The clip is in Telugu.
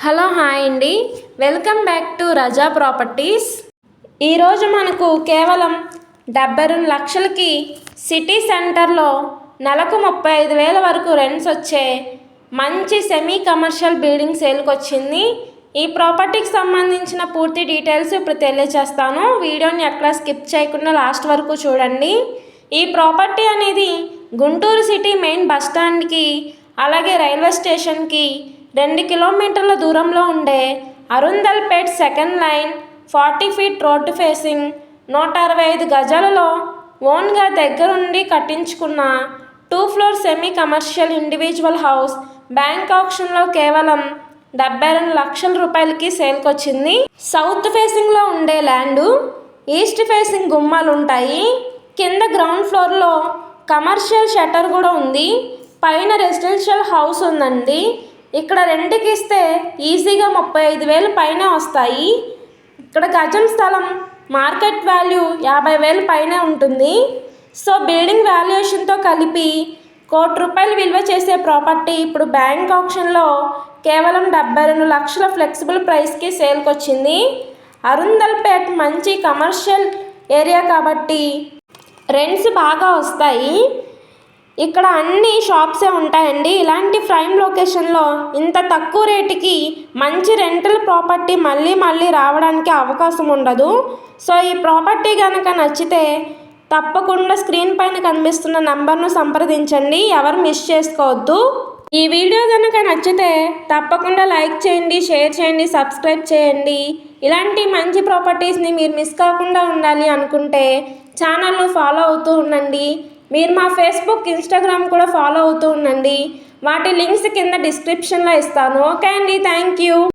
హలో హాయ్ అండి, welcome back to Raza Properties. ఈరోజు మనకు కేవలం 72 లక్షలకి సిటీ సెంటర్లో నెలకు 35,000 వరకు రెంట్స్ వచ్చే మంచి సెమీ కమర్షియల్ బిల్డింగ్ సేల్కి వచ్చింది. ఈ ప్రాపర్టీకి సంబంధించిన పూర్తి డీటెయిల్స్ ఇప్పుడు తెలియజేస్తాను. వీడియోని ఎక్కడ స్కిప్ చేయకుండా లాస్ట్ వరకు చూడండి. ఈ ప్రాపర్టీ అనేది గుంటూరు సిటీ మెయిన్ బస్ స్టాండ్కి అలాగే రైల్వే స్టేషన్కి 2 కిలోమీటర్ల దూరంలో ఉండే Arundalpet second line 40 feet road facing 165 గజాలలో ఓన్గా దగ్గరుండి కట్టించుకున్న 2 floor semi commercial individual house bank ఆప్షన్లో కేవలం 72 లక్షల రూపాయలకి సేల్కి వచ్చింది. సౌత్ ఫేసింగ్లో ఉండే ల్యాండు, ఈస్ట్ ఫేసింగ్ గుమ్మాలు ఉంటాయి. కింద గ్రౌండ్ ఫ్లోర్లో కమర్షియల్ షట్టర్ కూడా ఉంది. పైన రెసిడెన్షియల్ హౌస్ ఉందండి. ఇక్కడ రెంట్కి ఇస్తే ఈజీగా 35,000 పైన వస్తాయి. ఇక్కడ గజం స్థలం మార్కెట్ వాల్యూ 50,000 పైన ఉంటుంది. సో బిల్డింగ్ వాల్యుయేషన్తో కలిపి ₹1,00,00,000 విలువ చేసే ప్రాపర్టీ ఇప్పుడు బ్యాంక్ ఆప్షన్లో కేవలం 72 లక్షల ఫ్లెక్సిబుల్ ప్రైస్కి సేల్కి వచ్చింది. అరుందల్పేట్ మంచి కమర్షియల్ ఏరియా కాబట్టి రెంట్స్ బాగా వస్తాయి. ఇక్కడ అన్ని షాప్సే ఉంటాయండి. ఇలాంటి ప్రైమ్ లొకేషన్లో ఇంత తక్కువ రేటుకి మంచి రెంటల్ ప్రాపర్టీ మళ్ళీ రావడానికి అవకాశం ఉండదు. సో ఈ ప్రాపర్టీ కనుక నచ్చితే తప్పకుండా స్క్రీన్ పైన కనిపిస్తున్న నంబర్ను సంప్రదించండి. ఎవరు మిస్ చేసుకోవద్దు. ఈ వీడియో కనుక నచ్చితే తప్పకుండా లైక్ చేయండి, షేర్ చేయండి, సబ్స్క్రైబ్ చేయండి. ఇలాంటి మంచి ప్రాపర్టీస్ని మీరు మిస్ కాకుండా ఉండాలి అనుకుంటే ఛానల్ను ఫాలో అవుతూ ఉండండి. మీరు మా ఫేస్బుక్, ఇన్స్టాగ్రామ్ కూడా ఫాలో అవుతూ ఉండండి. వాటి లింక్స్ కింద డిస్క్రిప్షన్లో ఇస్తాను. ఓకే అండి, థ్యాంక్ యూ.